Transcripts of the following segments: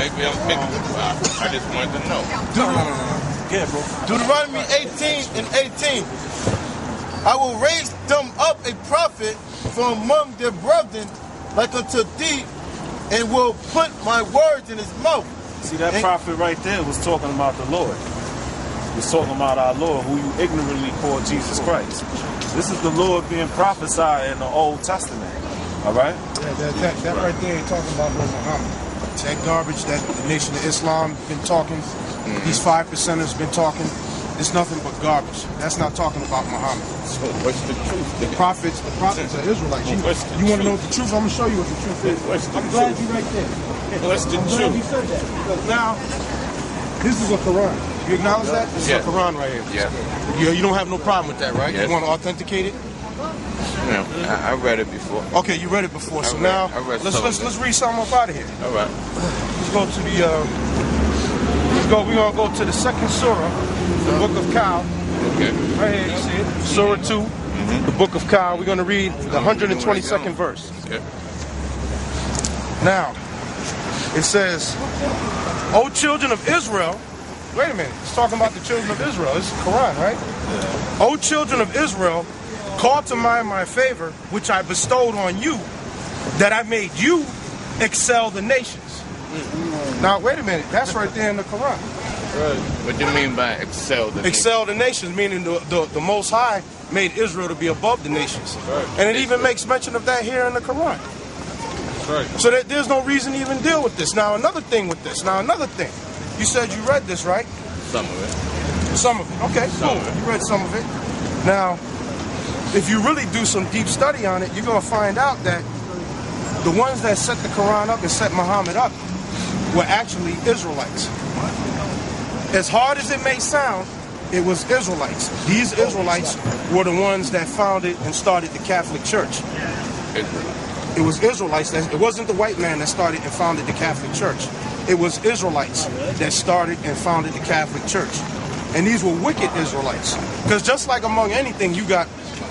maybe I'm picking. I just wanted to know. Yeah, bro. Deuteronomy 18 and 18. I will raise them up a prophet from among their brethren like unto thee, and will put my words in his mouth. See, that prophet right there was talking about the Lord. He was talking about our Lord, who you ignorantly call Jesus Christ. This is the Lord being prophesied in the Old Testament. All right? Yeah, that right there ain't talking about no Muhammad. That garbage that the Nation of Islam been talking, these 5%ers been talking, it's nothing but garbage. That's not talking about Muhammad. So what's the truth? The prophets are Israelites. You want to know what the truth? I'm going to show you what the truth is. I'm glad you right there. What's the I'm glad you truth? said that. Because now, this is a Quran. You acknowledge that? This is a Quran right here. Yeah. You don't have no problem with that, right? Yes. You want to authenticate it? Yeah, I read it before. Okay, you read it before. So now, let's read something up out of here. All right. Let's go to the, we're going to go to the second surah, the book of Kal. Okay. Right here, you see it? Surah 2, the book of Kal. We're going to read the 122nd verse. Okay. Now, it says, O children of Israel, wait a minute, it's talking about the children of Israel. This is Quran, right? O children of Israel, call to mind my favor, which I bestowed on you, that I made you excel the nations. Now, wait a minute, that's right there in the Quran. What do you mean by excel the Excel the nations, meaning the Most High made Israel to be above the nations. And it even makes mention of that here in the Quran. So that there's no reason to even deal with this. Now, another thing with this. You said you read this, right? Some of it. Some of it. Okay, cool. You read some of it. Now, if you really do some deep study on it, you're going to find out that the ones that set the Quran up and set Muhammad up were actually Israelites. As hard as it may sound, it was Israelites. These Israelites were the ones that founded and started the Catholic Church. It was Israelites. It wasn't the white man that started and founded the Catholic Church. It was Israelites that started and founded the Catholic Church. And these were wicked Israelites. Because just like among anything, you got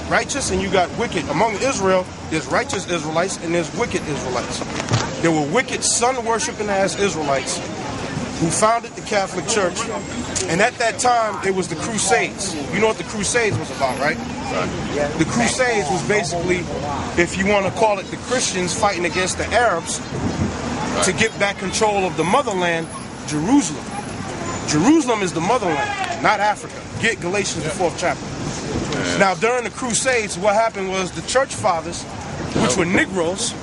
righteous and you got wicked. Among Israel, there's righteous Israelites and there's wicked Israelites. There were wicked sun-worshipping ass Israelites who founded the Catholic Church. And at that time, it was the Crusades. You know what the Crusades was about, right? The Crusades was basically, if you want to call it, the Christians fighting against the Arabs to get back control of the motherland, Jerusalem. Jerusalem is the motherland, not Africa. Get Galatians, the 4th chapter. Now, during the Crusades, what happened was the church fathers, which were Negroes,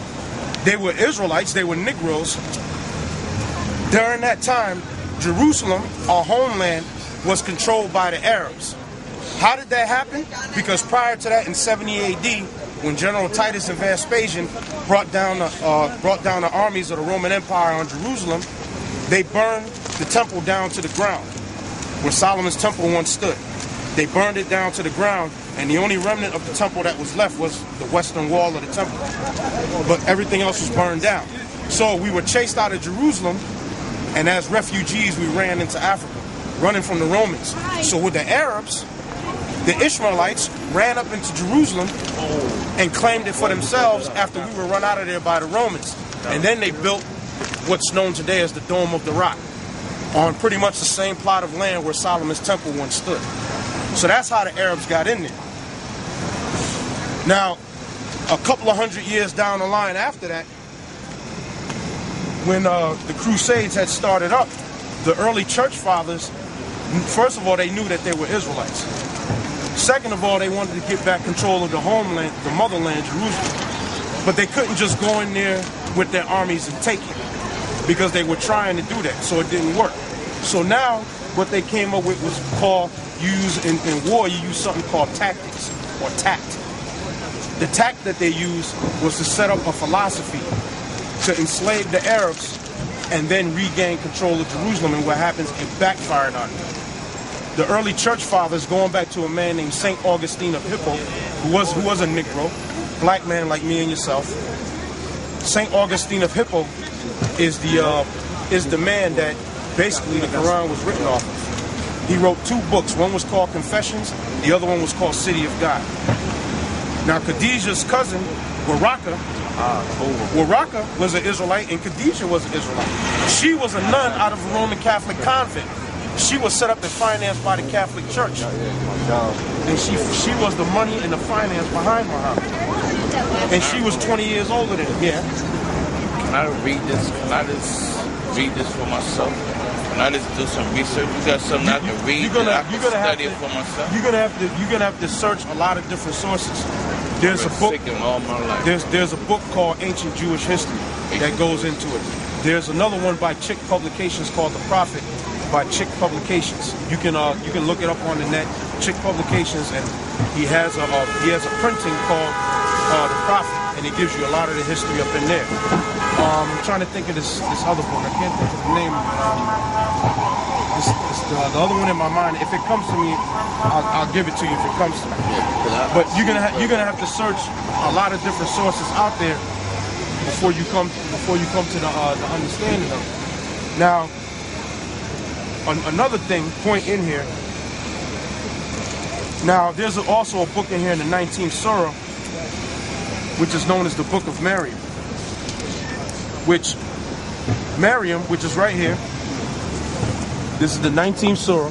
they were Israelites, they were Negroes. During that time, Jerusalem, our homeland, was controlled by the Arabs. How did that happen? Because prior to that, in 70 AD, when General Titus and Vespasian brought down the armies of the Roman Empire on Jerusalem, they burned the temple down to the ground, where Solomon's temple once stood. They burned it down to the ground, and the only remnant of the temple that was left was the western wall of the temple. But everything else was burned down. So we were chased out of Jerusalem, and as refugees, we ran into Africa, running from the Romans. So with the Arabs, the Ishmaelites ran up into Jerusalem and claimed it for themselves after we were run out of there by the Romans. And then they built what's known today as the Dome of the Rock, on pretty much the same plot of land where Solomon's temple once stood. So that's how the Arabs got in there. Now, a couple of hundred years down the line after that, when the Crusades had started up, the early church fathers, first of all, they knew that they were Israelites. Second of all, they wanted to get back control of the homeland, the motherland, Jerusalem. But they couldn't just go in there with their armies and take it, because they were trying to do that, so it didn't work. So now, what they came up with was called, in war, you use something called tactics, or tact. The tact that they used was to set up a philosophy to enslave the Arabs and then regain control of Jerusalem, and what happens, it backfired on them. The early church fathers, going back to a man named St. Augustine of Hippo, who was a Negro, black man like me and yourself. St. Augustine of Hippo is the man that basically the Quran was written off of. He wrote 2 books. One was called Confessions, the other one was called City of God. Now, Khadijah's cousin, Baraka, Well, Raqqa was an Israelite and Khadijah was an Israelite. She was a nun out of a Roman Catholic convent. She was set up and financed by the Catholic Church. And she was the money and the finance behind Muhammad. And she was 20 years older than him. Yeah. Can I read this? Can I just read this for myself? Can I just do some research? You got something I can read? You're gonna study it for myself. You're gonna have to search a lot of different sources. There's a book. All my life. There's a book called Ancient Jewish History that goes into it. There's another one by Chick Publications called The Prophet by Chick Publications. You can look it up on the net. Chick Publications, and he has a printing called The Prophet, and it gives you a lot of the history up in there. I'm trying to think of this other book. I can't think of the name. The other one in my mind. If it comes to me, I'll give it to you if it comes to me. But you're gonna have to search a lot of different sources out there before you come to the understanding of it. Now, another point in here. Now, there's also a book in here in the 19th Surah, which is known as the Book of Maryam. Which is right here. This is the 19th Surah.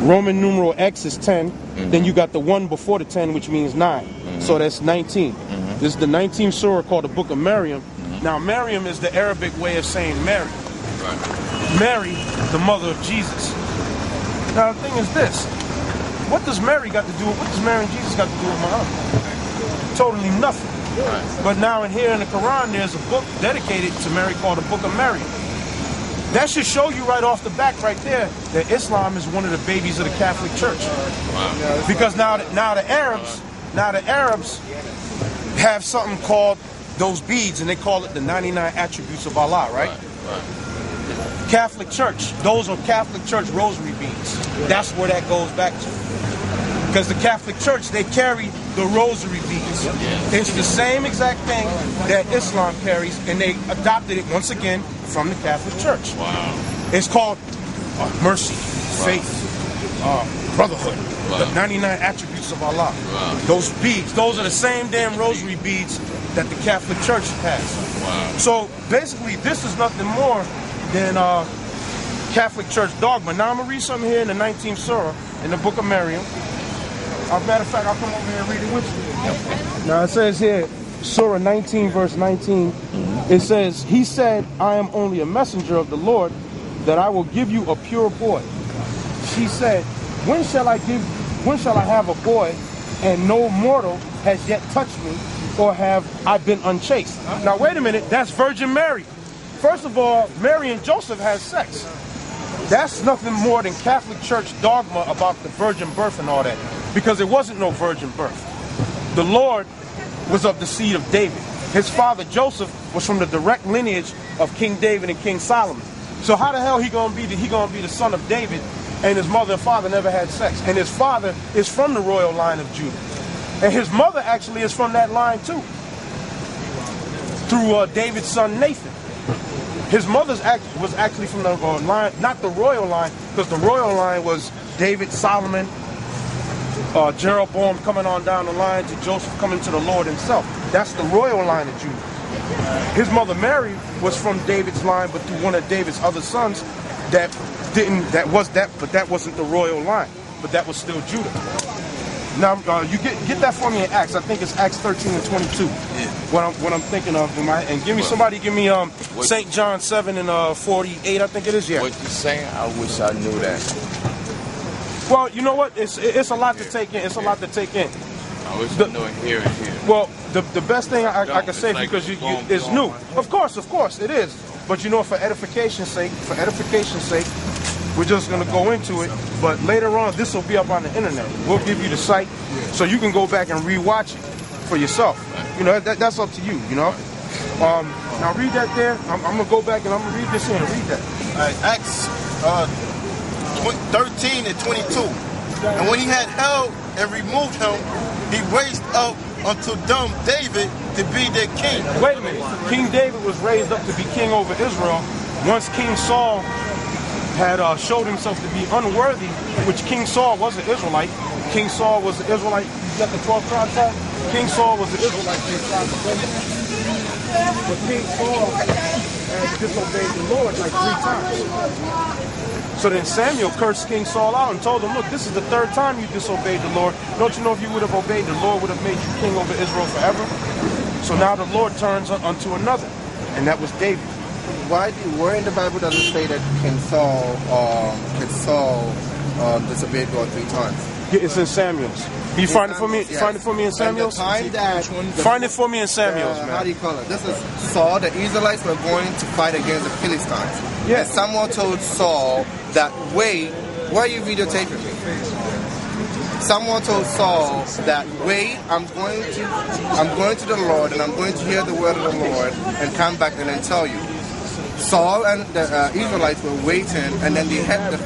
Roman numeral X is 10. Then you got the 1 before the 10, which means 9. So that's 19. This is the 19th Surah called the Book of Maryam. Now, Maryam is the Arabic way of saying Mary. Mary, the mother of Jesus. Now, the thing is this. What does Mary and Jesus got to do with Muhammad? Totally nothing. But now here in the Quran, there's a book dedicated to Mary called the Book of Maryam. That should show you right off the back right there that Islam is one of the babies of the Catholic Church. Because now the Arabs have something called those beads, and they call it the 99 attributes of Allah, right? Catholic Church, those are Catholic Church rosary beads. That's where that goes back to. Because the Catholic Church, they carry the rosary beads. It's the same exact thing that Islam carries, and they adopted it once again from the Catholic Church. It's called mercy, faith, brotherhood, the 99 attributes of Allah. Those beads, those are the same damn rosary beads that the Catholic Church has. So basically, this is nothing more than Catholic Church dogma. Now I'm going to read something here in the 19th Surah in the Book of Maryam. As a matter of fact, I'll come over here and read it with you. Now it says here, Surah 19, verse 19, it says, "He said, I am only a messenger of the Lord, that I will give you a pure boy. She said, when shall I have a boy, and no mortal has yet touched me, or have I been unchaste?" Now wait a minute, that's Virgin Mary. First of all, Mary and Joseph had sex. That's nothing more than Catholic Church dogma about the virgin birth and all that. Because it wasn't no virgin birth. The Lord was of the seed of David. His father Joseph was from the direct lineage of King David and King Solomon. So how the hell he gonna be the son of David, and his mother and father never had sex? And his father is from the royal line of Judah. And his mother actually is from that line too. Through David's son Nathan. His mother was actually from the line, not the royal line, because the royal line was David, Solomon, Jeroboam coming on down the line to Joseph coming to the Lord himself. That's the royal line of Judah. His mother Mary was from David's line, but through one of David's other sons but that wasn't the royal line, but that was still Judah. Now you get that for me in Acts. I think it's Acts 13 and 22. What I'm thinking of, and give me St. John 7 and 48. I think it is. Yeah. What you saying? I wish I knew that. Well, you know what? It's a lot to take in. It's a lot to take in. I wish I knew it here and here. Well, the best thing I can say, because it's new. Of course, it is. But you know, for edification's sake, we're just going to go into it. But later on, this will be up on the internet. We'll give you the site so you can go back and rewatch it for yourself. You know, that's up to you, you know. Now read that there. I'm going to go back and I'm going to read this here and read that. All right, Acts 13 and 22. And when he had held and removed him, he raised up unto them David to be their king. Wait a minute. King David was raised up to be king over Israel once King Saul had showed himself to be unworthy, which King Saul was an Israelite. King Saul was an Israelite. You got the 12 tribes out? King Saul was the Israelite king. But King Saul had disobeyed the Lord like 3 times. So then Samuel cursed King Saul out and told him, look, this is the 3rd time you disobeyed the Lord. Don't you know if you would have obeyed, the Lord would have made you king over Israel forever? So now the Lord turns unto another, and that was David. Where in the Bible does it say that King Saul disobeyed God 3 times? Yeah, it's in Samuel's. You find it for me? Yes. Find it for me in Samuel's? Find it for me in Samuel's, man. How do you call it? This is Saul. The Israelites were going to fight against the Philistines. Yeah. And someone told Saul that, wait, why are you videotaping me? Someone told Saul that, wait, I'm going to the Lord and I'm going to hear the word of the Lord and come back and then tell you. Saul and the Israelites were waiting, and then they had the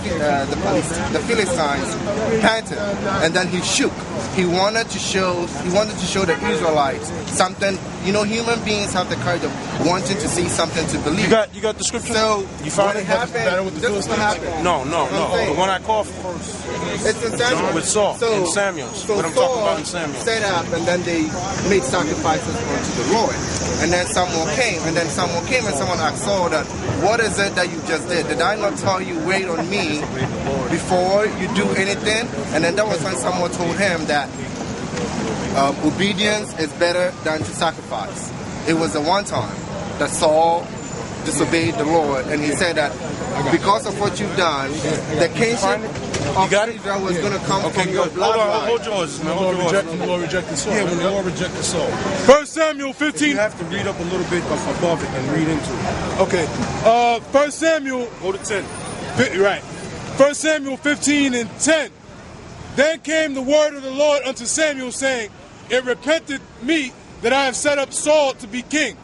Philistines panted, and then he shook. He wanted to show the Israelites something. You know, human beings have the courage of wanting to see something to believe. You got the scripture? So you found it? This is what happened. No. The one I called for. It's in Samuel. With Saul in Samuel's. So what I'm talking about in Samuel. Set up, and then they made sacrifices unto the Lord. And then someone came, and someone asked Saul that, what is it that you just did? Did I not tell you, wait on me before you do anything? And then that was when someone told him that obedience is better than to sacrifice. It was the one time that Saul disobeyed the Lord, and he said that because of what you've done, the kingship of Israel was going to come from your bloodline. Hold yours, man. The Lord rejected Saul. Yeah, when the Lord rejected Saul. 1 Samuel 15. You have to read up a little bit above it and read into it. Okay. 1 Samuel. Go to 10. Right. 1 Samuel 15:10. Then came the word of the Lord unto Samuel, saying, It repented me that I have set up Saul to be king.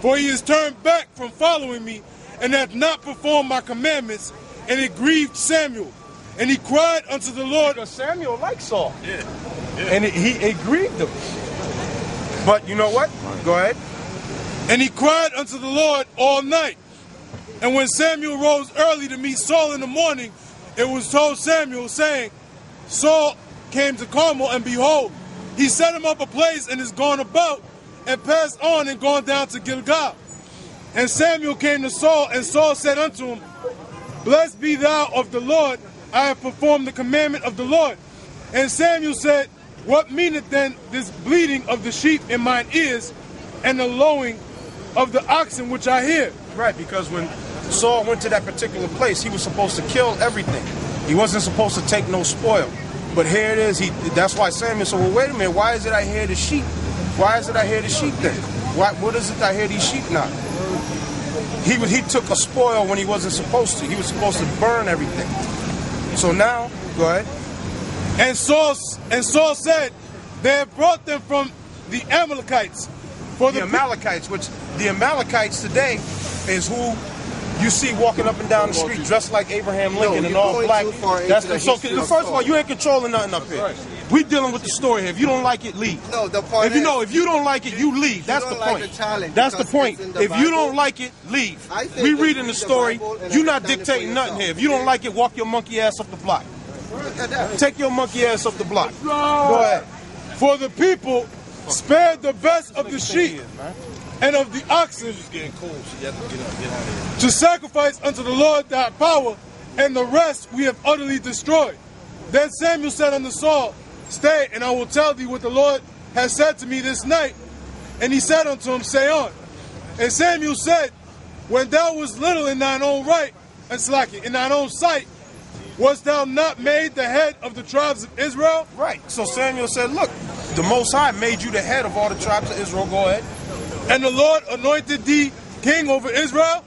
For he is turned back from following me, and hath not performed my commandments, and it grieved Samuel. And he cried unto the Lord. Because Samuel liked Saul. Yeah. And it grieved him. But you know what? Go ahead. And he cried unto the Lord all night. And when Samuel rose early to meet Saul in the morning, it was told Samuel, saying, Saul came to Carmel, and behold, he set him up a place and is gone about, and passed on and gone down to Gilgal. And Samuel came to Saul, and Saul said unto him, Blessed be thou of the Lord, I have performed the commandment of the Lord. And Samuel said, What meaneth then this bleating of the sheep in mine ears, and the lowing of the oxen which I hear? Right, because when Saul went to that particular place, he was supposed to kill everything. He wasn't supposed to take no spoil. But here it is. That's why Samuel said, well, wait a minute, why is it I hear the sheep? Why is it I hear the sheep then? What is it I hear these sheep now? He took a spoil when he wasn't supposed to. He was supposed to burn everything. So now, go ahead. And Saul said, They have brought them from the Amalekites. For the Amalekites, which the Amalekites today is who you see walking up and down the street dressed like Abraham Lincoln and all black. That's so. First of all, you ain't controlling nothing up here. Right. We dealing with the story here. If you don't like it, leave. No, the point if you don't like it, you leave. That's the point. That's the point. If you don't like it, leave. We reading the story. You're not dictating nothing here. If you don't like it, walk your monkey ass up the block. Take your monkey ass up the block. Go ahead. For the people spared the best of the sheep and of the oxen to sacrifice unto the Lord thy power, and the rest we have utterly destroyed. Then Samuel said unto Saul, Stay, and I will tell thee what the Lord has said to me this night. And he said unto him, Say on. And Samuel said, When thou wast little in thine own right, and in thine own sight, wast thou not made the head of the tribes of Israel? Right. So Samuel said, Look, the Most High made you the head of all the tribes of Israel. Go ahead. And the Lord anointed thee king over Israel.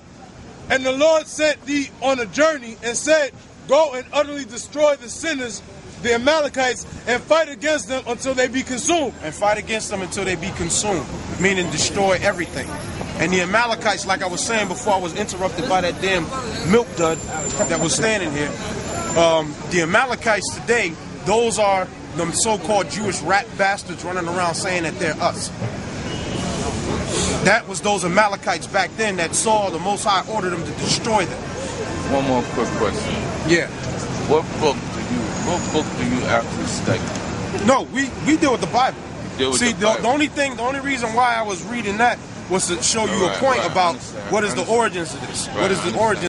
And the Lord sent thee on a journey and said, Go and utterly destroy the sinners, the Amalekites, and fight against them until they be consumed. And fight against them until they be consumed, meaning destroy everything. And the Amalekites, like I was saying before I was interrupted by that damn milk dud that was standing here, the Amalekites today, those are the so-called Jewish rat bastards running around saying that they're us. That was those Amalekites back then that Saul, the Most High, ordered them to destroy them. One more quick question. Yeah. What book do you actually study? No, we deal with the Bible. deal with See, the Bible. the only reason why I was reading that was to show you a Right, point right, I about understand, what is I the understand. origins of this. Right, What is I the understand. origin